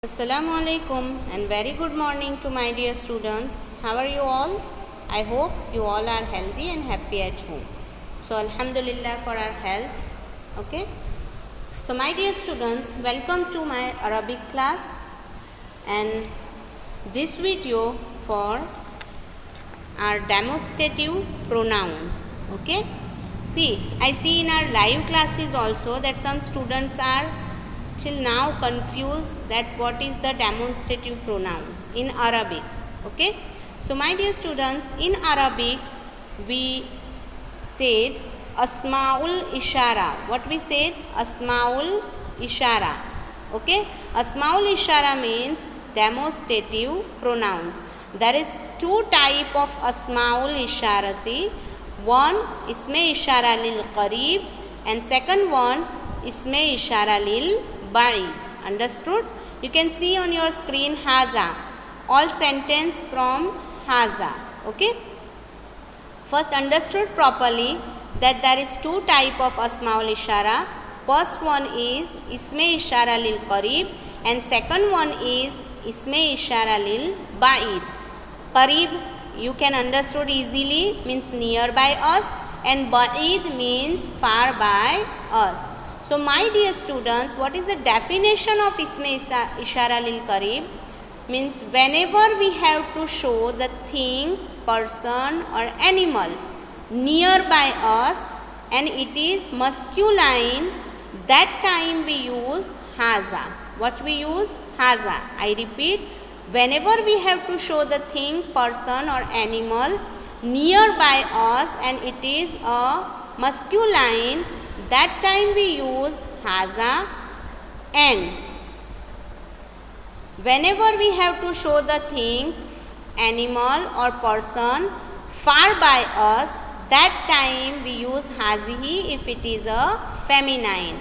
Assalamu alaikum and very good morning to my dear students. How are you all? I hope you all are healthy and happy at home. So Alhamdulillah for our health. Okay. So my dear students, welcome to my Arabic class and this video for our demonstrative pronouns. Okay. I see in our live classes also that some students are till now confused that what is the demonstrative pronouns in Arabic. Okay. So my dear students, in Arabic we said Asmaul Ishara. What we said? Asmaul Ishara. Okay. Asmaul Ishara means demonstrative pronouns. There is two type of Asmaul Isharati. One Isme Ishara lil Qarib and second one Isme Ishara lil Ba'id. Understood? You can see on your screen Haza. All sentence from Haza. Okay. First understood properly that there is two type of Asmaul Ishara. First one is Isme Ishara lil Qarib and second one is Isme Ishara lil Ba'id. Qarib you can understood easily means nearby us and Ba'id means far by us. So my dear students, what is the definition of Isme Ishara lil Qarib? Means whenever we have to show the thing, person or animal nearby us and it is masculine, that time we use Haza. What we use? Haza. I repeat, whenever we have to show the thing, person or animal nearby us and it is a masculine, that time we use Haza. And whenever we have to show the thing, animal or person far by us, that time we use Hazihi if it is a feminine.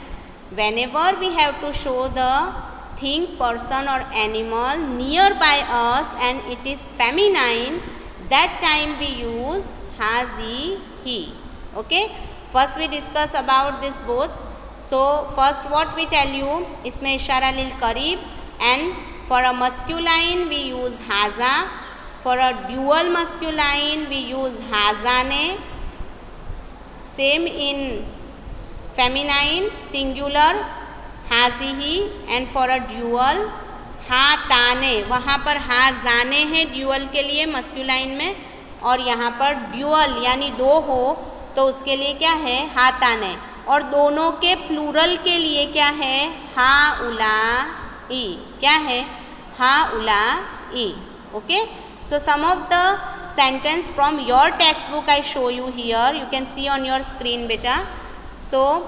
Whenever we have to show the thing, person or animal nearby us and it is feminine, that time we use Hazihi. Okay. First we discuss about this both. So first what we tell you, Isme Ishara lil Qarib, and for a masculine we use Haza. For a dual masculine we use Hazane. Same in feminine singular Hazihi and for a dual Hatane. वहाँ पर Hazane है dual के लिए masculine में और यहाँ पर dual यानी दो हो तो उसके लिए क्या है? हाताने. और दोनों के प्लूरल के लिए क्या है? हाउलाई. क्या है? हाउलाई. Okay. So some of the sentence from your textbook I show you here. You can see on your screen beta. So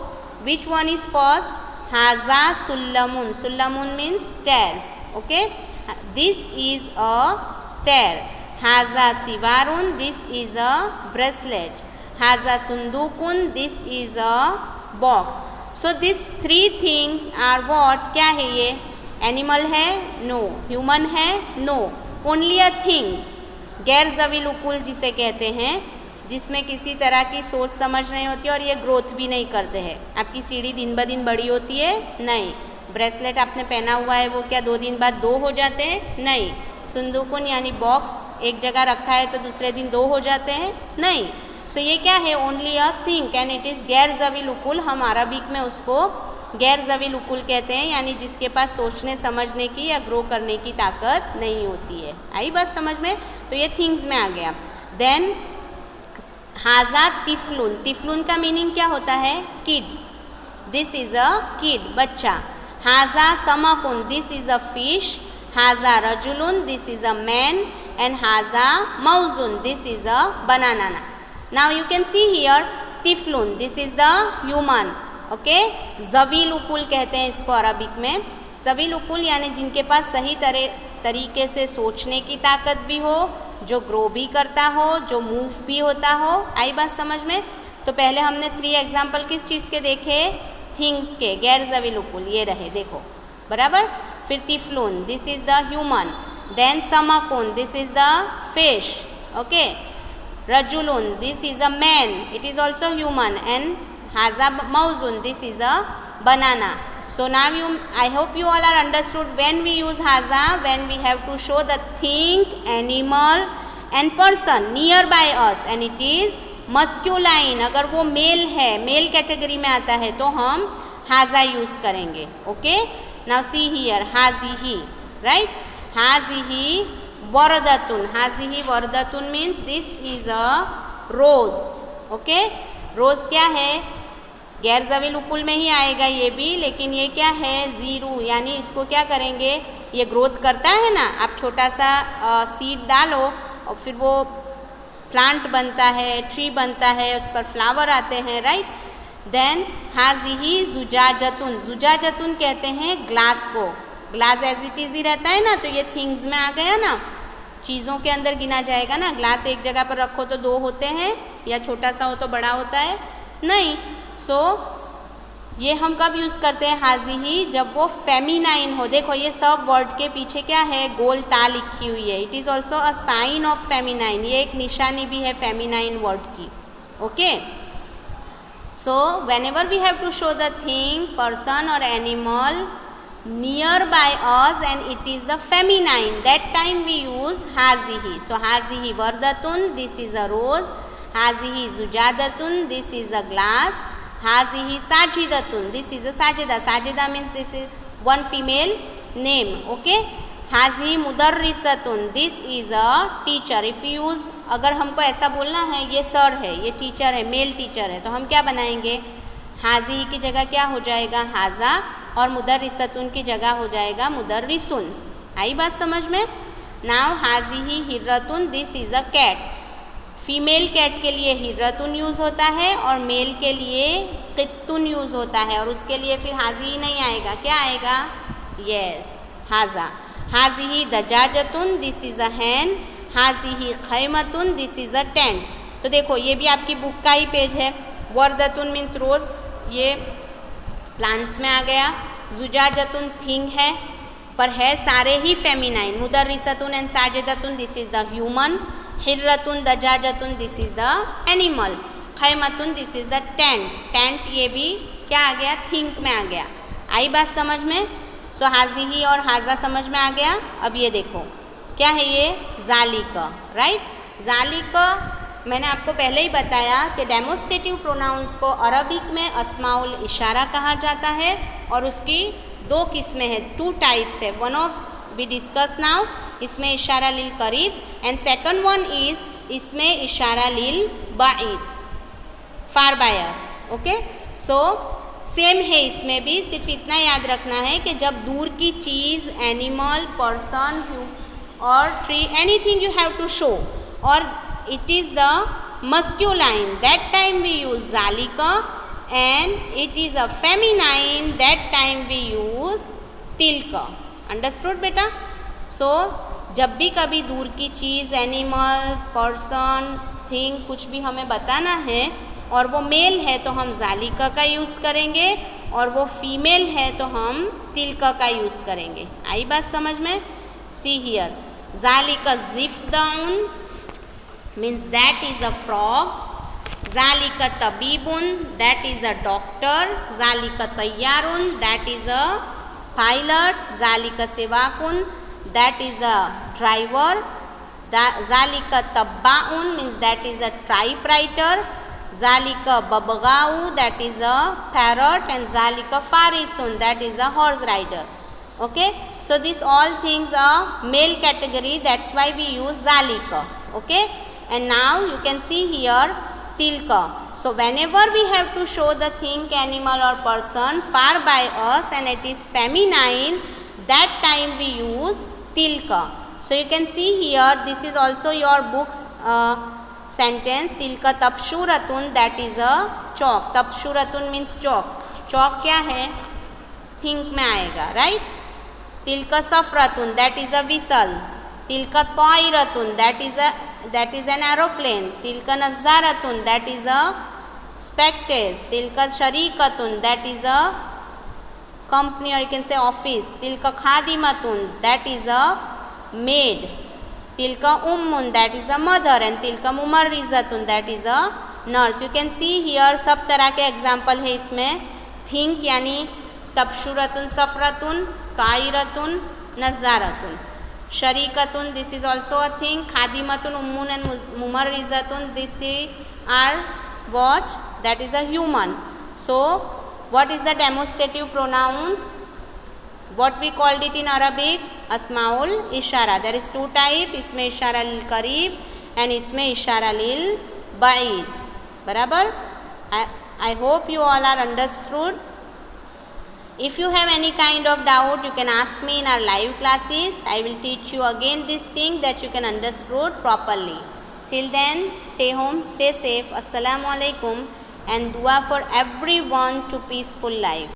which one is first? Haza Sullamun. Sullamun means stairs. Okay. This is a stair. Haza Sivarun. This is a bracelet. Haza Sundukun. This is a box. So these three things are what? क्या है ये? Animal है? No. Human है? No. Only a thing. गैर ज़वील उकुल जिसे कहते हैं, जिसमें किसी तरह की सोच समझ नहीं होती और ये ग्रोथ भी नहीं करते हैं. आपकी सीढ़ी दिन ब दिन बड़ी होती है? नहीं. ब्रेसलेट आपने पहना हुआ है वो क्या 2 दिन बाद 2 हो जाते हैं? नहीं. सुंदुकुन यानी बॉक्स एक जगह रखा है तो दूसरे दिन 2 हो जाते हैं? नहीं. सो ये क्या है? Only a think and it is गैर ज़वील उकुल. हम अरबिक में उसको गैर ज़वील उकुल कहते हैं, यानी जिसके पास सोचने समझने की या ग्रो करने की ताकत नहीं होती है. आई बात समझ में? तो ये थिंग्स में आ गया. देन हाजा तिफलुन. तिफलुन का मीनिंग क्या होता है? Kid. This is a kid, बच्चा. हाजा समकुन. This is a fish. हाजा रजुलुन. This is a man. And हाजा मौजुन. This is a banana. Now you can see here Tiflun. This is the human. Okay. ज़वील उकुल कहते हैं इसको अरबिक में. ज़वील उकुल यानी जिनके पास सही तरीके से सोचने की ताकत भी हो, जो ग्रो भी करता हो, जो मूव भी होता हो. आई बात समझ में? तो पहले हमने 3 एग्जाम्पल किस चीज़ के देखे? थिंग्स के. गैर ज़वील उकुल ये रहे, देखो बराबर. फिर तिफलुन. This is the human. Then समकुन. This is the fish. Okay. Rajulun, this is a man, it is also human. And Haza Mauzun, this is a banana. So now I hope you all are understood when we use haza, when we have to show the thing, animal and person nearby us and it is masculine. अगर वो mail है, male category में आता है तो हम हाजा use करेंगे. ओके, नाउ सी हियर हाजिही, राइट. हाजिही वरदतुन. हाजिही वरदतुन means this is a rose. Okay, rose क्या है, गैर ज़वील उकुल में ही आएगा ये भी, लेकिन ये क्या है, ज़ीरू, यानी इसको क्या करेंगे, ये ग्रोथ करता है ना. आप छोटा सा सीड डालो और फिर वो प्लांट बनता है, ट्री बनता है, उस पर फ्लावर आते हैं, राइट. देन हाजिही जुजाजतुन. जुजाजतुन कहते हैं ग्लास को. ग्लास एज इट इज़ ही रहता है ना, तो ये थिंग्स में आ गया ना, चीज़ों के अंदर गिना जाएगा ना. ग्लास एक जगह पर रखो तो दो होते हैं, या छोटा सा हो तो बड़ा होता है, नहीं. सो ये हम कब यूज़ करते हैं हाजिही, जब वो फेमिनाइन हो. देखो ये सब वर्ड के पीछे क्या है, गोल ता लिखी हुई है. It is also a sign of feminine. ये एक निशानी भी है फेमिनाइन वर्ड की. Okay, so whenever we have to show the thing, person और animal near by us and it is the feminine, that time we use हाजिही. सो हाजिही वर्दतुन, दिस इज़ अ रोज. हाजिही जुजादतुन, दिस इज़ अ ग्लास. हाजिही साजिदतुन, this is a साजिदा. साजिदा means this is one female name. Okay, हाजिही मुदर्रिसतुन, this is a teacher. If you use, अगर हमको ऐसा बोलना है ये सर है, ये टीचर है, मेल टीचर है, तो हम क्या बनाएंगे, हाजिही की जगह क्या हो जाएगा, हाजा, और मुदर्रिसतुन की जगह हो जाएगा मुदर्रिसुन. आई बात समझ में. नाउ हाजिही हिर्रतुन, this is a cat. Female cat के लिए हिर्रतुन यूज़ होता है और मेल के लिए कित्तुन यूज़ होता है, और उसके लिए फिर हाजी ही नहीं आएगा, क्या आएगा, यस, हाजा. हाजिही दजाजतुन, दिस इज़ अ हैन. हाजिही खैमतुन, दिस इज़ अ टेंट. तो देखो ये भी आपकी बुक का ही पेज है. वर्दतुन मीन्स रोज़, ये प्लांट्स में आ गया. जुजाजतुन थिंग है, पर है सारे ही फेमिनाइन. मुदर्रिसतुन एंड साजिदतुन, दिस इज़ द ह्यूमन. हिर्रतुन दजाजतुन, दिस इज़ द एनिमल. खैमतुन, this is the tent. Tent ये भी क्या आ गया, थिंक में आ गया. आई बात समझ में. सो हाजिही और हाजा समझ में आ गया. अब ये देखो क्या है, ये जालिका, राइट. जालिका मैंने आपको पहले ही बताया कि डेमोस्ट्रेटिव प्रोनाउंस को अरबिक में अस्माउल इशारा कहा जाता है, और उसकी दो किस्में हैं, टू टाइप्स है. One of we discuss now, इसमें इशारा लिल करीब, एंड सेकंड वन इज इसमें इशारा लिल बाइद, फार बायस. ओके, सो सेम है इसमें भी, सिर्फ इतना याद रखना है कि जब दूर की चीज़, एनिमल, पर्सन और tree, anything you have to show, और it is the masculine, that time we use zalika, and it is a feminine, that time we use tilka. Understood बेटा. so जब भी कभी दूर की चीज़, एनिमल, पर्सन, थिंग कुछ भी हमें बताना है और वो मेल है तो हम जालिका का यूज़ करेंगे, और वो फीमेल है तो हम तिलका का यूज़ करेंगे. आई बात समझ में. सी हियर, जालिका जिफ्दाउन means that is a frog. Zalika tabibun, that is a doctor. Zalika tayyarun, that is a pilot. Zalika sewakun, that is a driver. Zalika tabbaun means that is a typewriter. Zalika babagau, that is a parrot. And Zalika farisun, that is a horse rider. Okay, so these all things are male category, that's why we use Zalika. Okay, and now you can see here tilka. So whenever we have to show the thing, animal or person far by us and it is feminine, that time we use tilka. So you can see here, this is also your book's sentence. Tilka tapshuratun, that is a chalk. Tapshuratun means chalk. Chalk क्या है, think में आएगा, right. Tilka safratun, that is a whistle. Tilka tairatun, that is an aeroplane. Tilka nazaratun, that is a spectacle. Tilka sharikatun, that is a company, or you can say office. Tilka khadimatun, that is a maid. Tilka ummun, that is a mother. And tilka mumarrizatun, that is a nurse. You can see here सब तरह के example है इसमें. Think यानी tabshuratun safratun, tairatun, nazaratun. Sharikatun, this is also a thing. Khadimatun, ummun and mumarrizatun, these three are what? That is a human. So what is the demonstrative pronouns? What we called it in Arabic? Asmaul Ishara. There is two types, Isme Ishara lil Qarib and Isme Ishara lil Ba'id. Barabar? I hope you all are understood. If you have any kind of doubt, you can ask me in our live classes. I will teach you again this thing that you can understood properly. Till then, stay home, stay safe. Assalamu alaikum, and dua for everyone to peaceful life.